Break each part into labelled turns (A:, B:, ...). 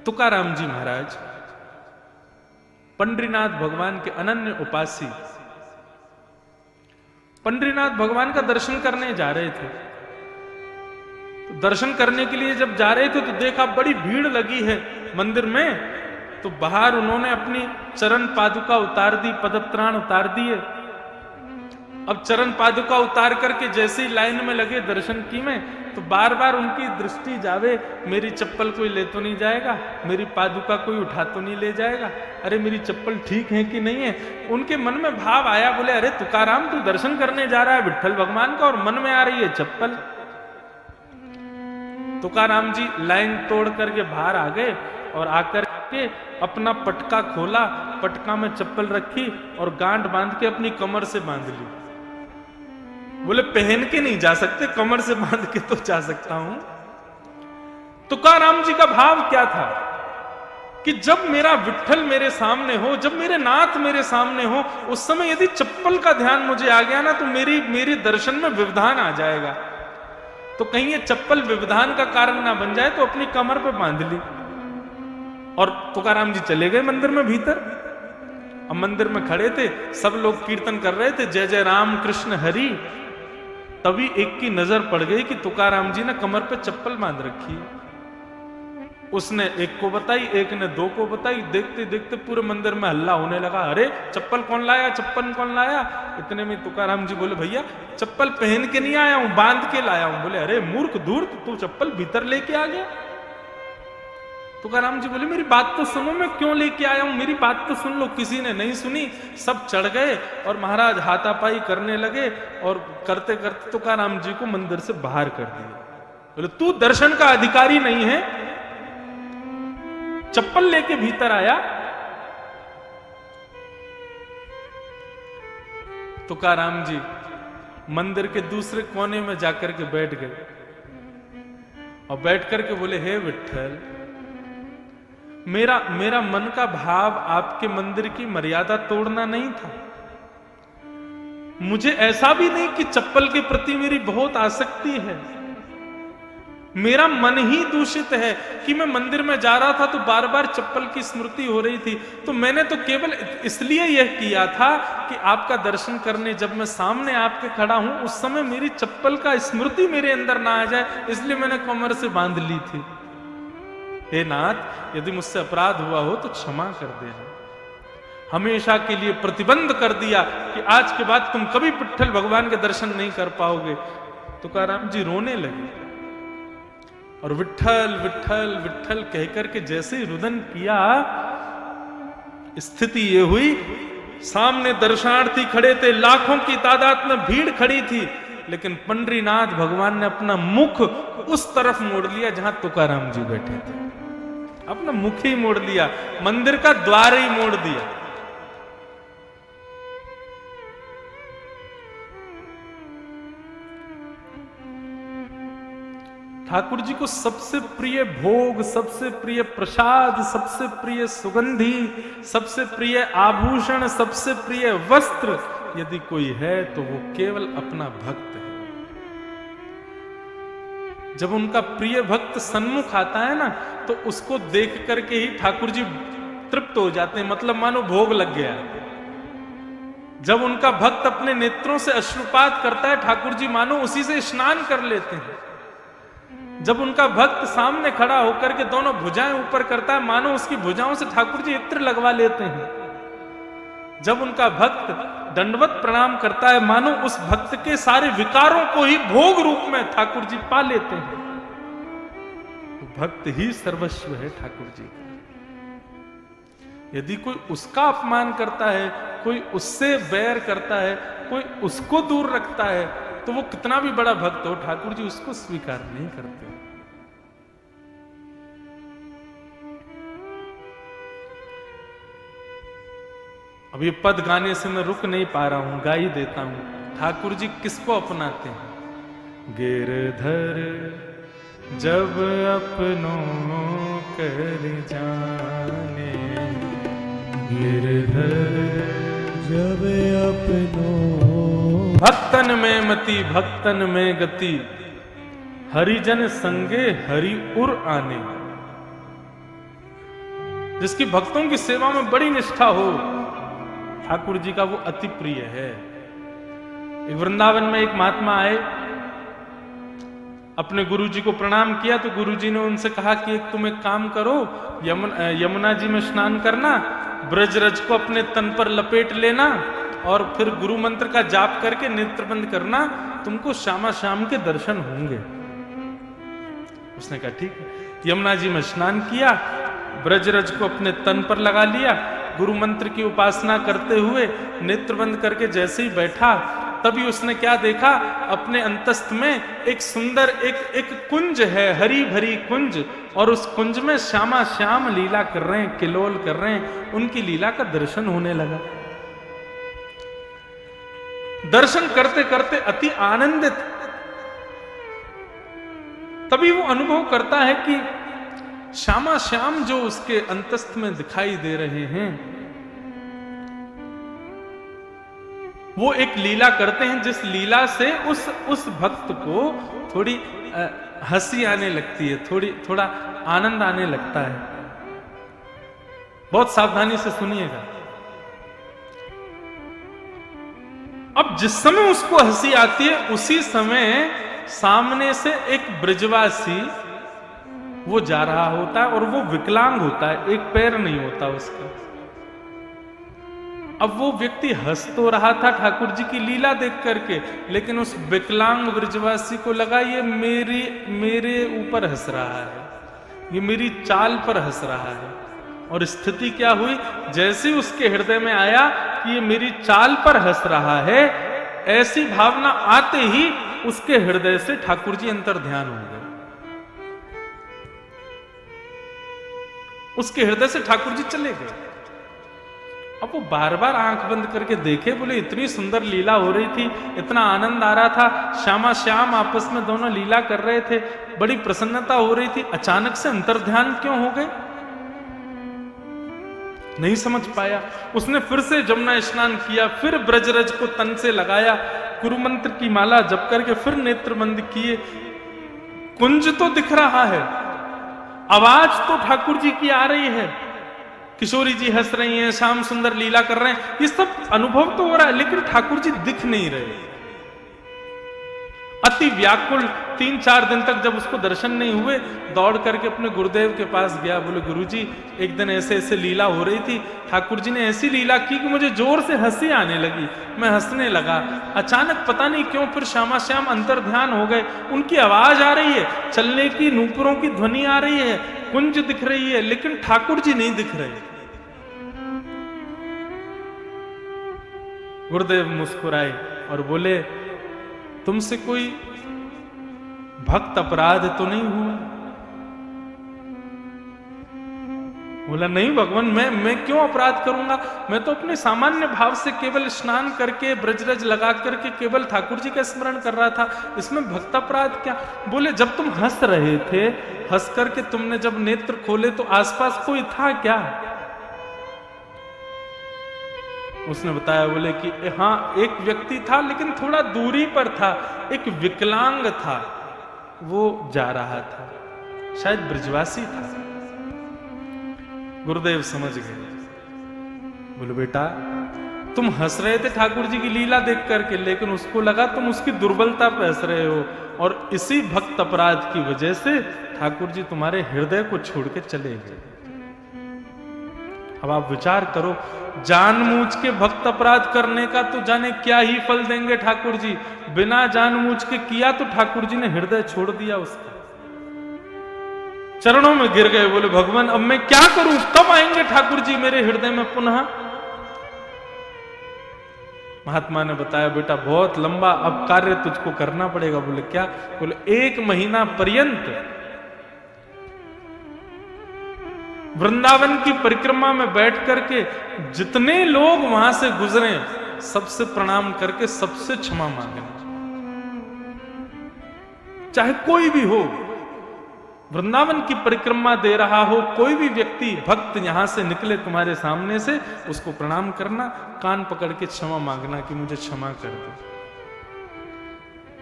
A: तुकाराम जी महाराज पंडरीनाथ भगवान के अनन्य उपासी पंडरीनाथ भगवान का दर्शन करने जा रहे थे। तो दर्शन करने के लिए जब जा रहे थे तो देखा बड़ी भीड़ लगी है मंदिर में। तो बाहर उन्होंने अपनी चरण पादुका उतार दी, पदत्राण उतार दिए। अब चरण पादुका उतार करके जैसे ही लाइन में लगे दर्शन की में, तो बार बार उनकी दृष्टि जावे, मेरी चप्पल कोई ले तो नहीं जाएगा, मेरी पादुका कोई उठा तो नहीं ले जाएगा, अरे मेरी चप्पल ठीक है कि नहीं है। उनके मन में भाव आया, बोले अरे तुकाराम तू दर्शन करने जा रहा है विट्ठल भगवान का और मन में आ रही है चप्पल। तुकाराम जी लाइन तोड़ करके बाहर आ गए और आकर के अपना पटका खोला, पटका में चप्पल रखी और गांठ बांध के अपनी कमर से बांध ली। बोले पहन के नहीं जा सकते, कमर से बांध के तो जा सकता हूं। तुकाराम जी का भाव क्या था कि जब मेरा विट्ठल मेरे सामने हो, जब मेरे नाथ मेरे सामने हो, उस समय यदि चप्पल का ध्यान मुझे आ गया ना तो मेरी दर्शन में व्यवधान आ जाएगा। तो कहीं ये चप्पल व्यवधान का कारण ना बन जाए तो अपनी कमर पे बांध ली। और तुकाराम जी चले गए मंदिर में भीतर। अब मंदिर में खड़े थे, सब लोग कीर्तन कर रहे थे, जय जय राम कृष्ण हरि। तभी एक की नजर पड़ गई कि तुकाराम जी ने कमर पे चप्पल बांध रखी है। उसने एक को बताई, एक ने दो को बताई। देखते देखते पूरे मंदिर में हल्ला होने लगा, अरे चप्पल कौन लाया, चप्पल कौन लाया। इतने में तुकाराम जी बोले भैया चप्पल पहन के नहीं आया हूं, बांध के लाया हूं। बोले अरे मूर्ख धूर्त, तू चप्पल भीतर लेके आ गया। तुकाराम जी बोले मेरी बात तो सुनो, मैं क्यों लेके आया हूं, मेरी बात तो सुन लो। किसी ने नहीं सुनी, सब चढ़ गए और महाराज हाथापाई करने लगे और करते करते तुकाराम जी को मंदिर से बाहर कर दिया। बोले तू दर्शन का अधिकारी नहीं है, चप्पल लेके भीतर आया। तुकाराम जी मंदिर के दूसरे कोने में जाकर के बैठ गए और बैठ करके बोले हे विट्ठल, मेरा मन का भाव आपके मंदिर की मर्यादा तोड़ना नहीं था। मुझे ऐसा भी नहीं कि चप्पल के प्रति मेरी बहुत आसक्ति है। मेरा मन ही दूषित है कि मैं मंदिर में जा रहा था तो बार बार चप्पल की स्मृति हो रही थी। तो मैंने तो केवल इसलिए यह किया था कि आपका दर्शन करने जब मैं सामने आपके खड़ा हूं उस समय मेरी चप्पल का स्मृति मेरे अंदर ना आ जाए, इसलिए मैंने कमर से बांध ली थी। हे नाथ, यदि मुझसे अपराध हुआ हो तो क्षमा कर देना। हमेशा के लिए प्रतिबंध कर दिया कि आज के बाद तुम कभी विट्ठल भगवान के दर्शन नहीं कर पाओगे। तुकाराम जी रोने लगे और विट्ठल विट्ठल विट्ठल कहकर के जैसे ही रुदन किया, स्थिति ये हुई, सामने दर्शनार्थी खड़े थे, लाखों की तादाद में भीड़ खड़ी थी, लेकिन पंडरीनाथ भगवान ने अपना मुख उस तरफ मोड़ लिया जहां तुकाराम जी बैठे थे। अपना मुख ही मोड़ लिया, मंदिर का द्वार ही मोड़ दिया। ठाकुर जी को सबसे प्रिय भोग, सबसे प्रिय प्रसाद, सबसे प्रिय सुगंधी, सबसे प्रिय आभूषण, सबसे प्रिय वस्त्र यदि कोई है तो वो केवल अपना भक्त है। जब उनका प्रिय भक्त सन्मुख आता है ना तो उसको देख करके ही ठाकुर जी तृप्त हो जाते हैं, मतलब मानो भोग लग गया। जब उनका भक्त अपने नेत्रों से अश्रुपात करता है, ठाकुर जी मानो उसी से स्नान कर लेते हैं। जब उनका भक्त सामने खड़ा होकर के दोनों भुजाएं ऊपर करता है, मानो उसकी भुजाओं से ठाकुर जी इत्र लगवा लेते हैं। जब उनका भक्त दंडवत प्रणाम करता है, मानो उस भक्त के सारे विकारों को ही भोग रूप में ठाकुर जी पा लेते हैं। तो भक्त ही सर्वस्व है ठाकुर जी का। यदि कोई उसका अपमान करता है, कोई उससे बैर करता है, कोई उसको दूर रखता है, तो वो कितना भी बड़ा भक्त हो, ठाकुर जी उसको स्वीकार नहीं करते। अब ये पद गाने से मैं रुक नहीं पा रहा हूं, गा ही देता हूं। ठाकुर जी किसको अपनाते हैं? गिरधर जब अपनों कर जाने, गिरधर जब अपनों, भक्तन में मति भक्तन में गति, हरिजन संगे हरि उर आने। जिसकी भक्तों की सेवा में बड़ी निष्ठा हो, ठाकुर जी का वो अति प्रिय है। एक वृंदावन में एक महात्मा आए, अपने गुरुजी को प्रणाम किया तो गुरुजी ने उनसे कहा कि तुम एक काम करो, यमुना जी में स्नान करना, ब्रजरज को अपने तन पर लपेट लेना और फिर गुरु मंत्र का जाप करके नेत्र बंद करना, तुमको श्यामा श्याम के दर्शन होंगे। उसने कहा ठीक है। यमुना जी में स्नान किया, ब्रजरज को अपने तन पर लगा लिया, गुरु मंत्र की उपासना करते हुए नेत्र बंद करके जैसे ही बैठा, तभी उसने क्या देखा, अपने अंतस्थ में एक सुंदर एक कुंज है, हरी भरी कुंज, और उस कुंज में श्यामा श्याम लीला कर रहे हैं, किलोल कर रहे हैं। उनकी लीला का दर्शन होने लगा। दर्शन करते करते अति आनंदित, तभी वो अनुभव करता है कि श्यामा श्याम जो उसके अंतस्थ में दिखाई दे रहे हैं, वो एक लीला करते हैं, जिस लीला से उस भक्त को थोड़ी हंसी आने लगती है, थोड़ा आनंद आने लगता है। बहुत सावधानी से सुनिएगा। अब जिस समय उसको हंसी आती है, उसी समय सामने से एक ब्रजवासी वो जा रहा होता है और वो विकलांग होता है, एक पैर नहीं होता उसका। अब वो व्यक्ति हंस तो रहा था ठाकुर जी की लीला देख करके, लेकिन उस विकलांग ब्रजवासी को लगा ये मेरे ऊपर हंस रहा है, ये मेरी चाल पर हंस रहा है। और स्थिति क्या हुई, जैसे उसके हृदय में आया कि ये मेरी चाल पर हंस रहा है, ऐसी भावना आते ही उसके हृदय से ठाकुर जी अंतर ध्यान हो गए। उसके हृदय से ठाकुर जी चले गए। अब वो बार बार आंख बंद करके देखे, बोले इतनी सुंदर लीला हो रही थी, इतना आनंद आ रहा था, श्यामा श्याम आपस में दोनों लीला कर रहे थे, बड़ी प्रसन्नता हो रही थी, अचानक से अंतर्ध्यान क्यों हो गए, नहीं समझ पाया। उसने फिर से जमुना स्नान किया, फिर ब्रजरज को तन से लगाया, गुरु मंत्र की माला जप करके फिर नेत्र बंद किए। कुंज तो दिख रहा है, आवाज तो ठाकुर जी की आ रही है, किशोरी जी हंस रही हैं, श्याम सुंदर लीला कर रहे हैं, ये सब अनुभव तो हो रहा है, लेकिन ठाकुर जी दिख नहीं रहे। अति व्याकुल 3-4 दिन तक जब उसको दर्शन नहीं हुए, दौड़ करके अपने गुरुदेव के पास गया। बोले गुरुजी, एक दिन ऐसे ऐसे लीला हो रही थी, ठाकुर जी ने ऐसी लीला की कि मुझे जोर से हंसी आने लगी, मैं हंसने लगा। अचानक पता नहीं क्यों फिर श्यामा श्याम अंतर ध्यान हो गए, उनकी आवाज आ रही है, चलने की नूपुरों की ध्वनि आ रही है, कुंज दिख रही है, लेकिन ठाकुर जी नहीं दिख रहे। गुरुदेव मुस्कुराए और बोले, तुमसे कोई भक्त अपराध तो नहीं हुआ? बोला नहीं भगवान, मैं क्यों अपराध करूंगा, मैं तो अपने सामान्य भाव से केवल स्नान करके ब्रजरज लगा करके केवल ठाकुर जी का स्मरण कर रहा था, इसमें भक्त अपराध क्या? बोले जब तुम हंस रहे थे, हंस करके तुमने जब नेत्र खोले तो आसपास कोई था क्या? उसने बताया, बोले कि हाँ एक व्यक्ति था, लेकिन थोड़ा दूरी पर था, एक विकलांग था, वो जा रहा था, शायद ब्रजवासी था। गुरुदेव समझ गए। बोले बेटा, तुम हंस रहे थे ठाकुर जी की लीला देख करके, लेकिन उसको लगा तुम उसकी दुर्बलता पे हंस रहे हो, और इसी भक्त अपराध की वजह से ठाकुर जी तुम्हारे हृदय को छोड़ के चले गए। अब आप विचार करो, जानबूझ के भक्त अपराध करने का तो जाने क्या ही फल देंगे ठाकुर जी, बिना जानबूझ के किया तो ठाकुर जी ने हृदय छोड़ दिया उसका, चरणों में गिर गए। बोले भगवान अब मैं क्या करूं, कब आएंगे ठाकुर जी मेरे हृदय में पुनः? महात्मा ने बताया, बेटा बहुत लंबा अब कार्य तुझको करना पड़ेगा। बोले क्या? बोले 1 महीना पर्यंत वृंदावन की परिक्रमा में बैठ करके जितने लोग वहां से गुजरे सबसे प्रणाम करके सबसे क्षमा मांगना, चाहे कोई भी हो, वृंदावन की परिक्रमा दे रहा हो कोई भी व्यक्ति भक्त यहां से निकले तुम्हारे सामने से, उसको प्रणाम करना, कान पकड़ के क्षमा मांगना कि मुझे क्षमा कर दो।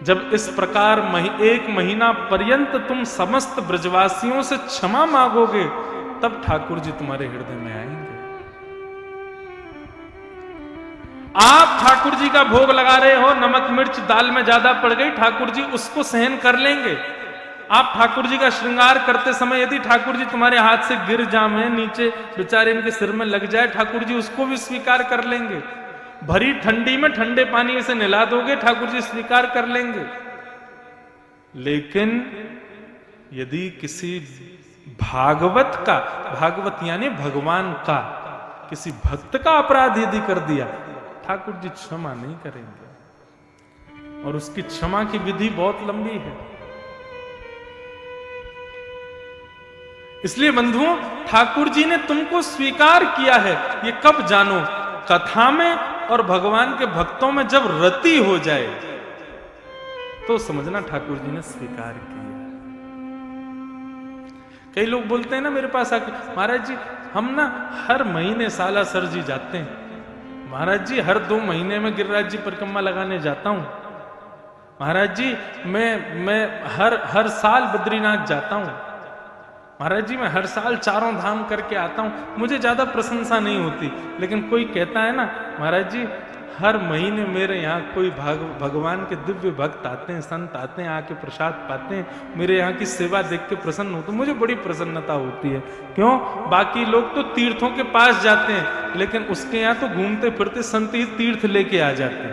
A: जब इस प्रकार 1 महीना पर्यंत तुम समस्त ब्रजवासियों से क्षमा मांगोगे, तब ठाकुर जी तुम्हारे हृदय में आएंगे। आप ठाकुर जी का भोग लगा रहे हो, नमक मिर्च दाल में ज्यादा पड़ गई, ठाकुर जी उसको सहन कर लेंगे। आप ठाकुर जी का श्रृंगार करते समय यदि ठाकुर जी तुम्हारे हाथ से गिर जाए, नीचे बेचारे इनके सिर में लग जाए, ठाकुर जी उसको भी स्वीकार कर लेंगे। भरी ठंडी में ठंडे पानी से नहला दोगे, ठाकुर जी स्वीकार कर लेंगे। लेकिन यदि किसी भागवत का, भागवत यानी भगवान का, किसी भक्त का अपराध यदि कर दिया, ठाकुर जी क्षमा नहीं करेंगे। और उसकी क्षमा की विधि बहुत लंबी है। इसलिए बंधुओं, ठाकुर जी ने तुमको स्वीकार किया है, ये कब जानो? कथा में और भगवान के भक्तों में जब रति हो जाए तो समझना ठाकुर जी ने स्वीकार किया। कई लोग बोलते हैं ना मेरे पास आके, महाराज जी हम ना हर महीने सालासर जी जाते हैं, महाराज जी हर 2 महीने में गिरिराज जी परिक्रमा लगाने जाता हूं, महाराज जी मैं हर साल बद्रीनाथ जाता हूं, महाराज जी मैं हर साल 4 धाम करके आता हूं। मुझे ज्यादा प्रशंसा नहीं होती, लेकिन कोई कहता है ना, महाराज जी हर महीने मेरे यहाँ कोई भगवान के दिव्य भक्त आते हैं, संत आते हैं, आके प्रसाद पाते हैं, मेरे यहाँ की सेवा देख के प्रसन्न होते, मुझे बड़ी प्रसन्नता होती है। क्यों? बाकी लोग तो तीर्थों के पास जाते हैं, लेकिन उसके यहाँ तो घूमते फिरते संत ही तीर्थ लेके आ जाते हैं।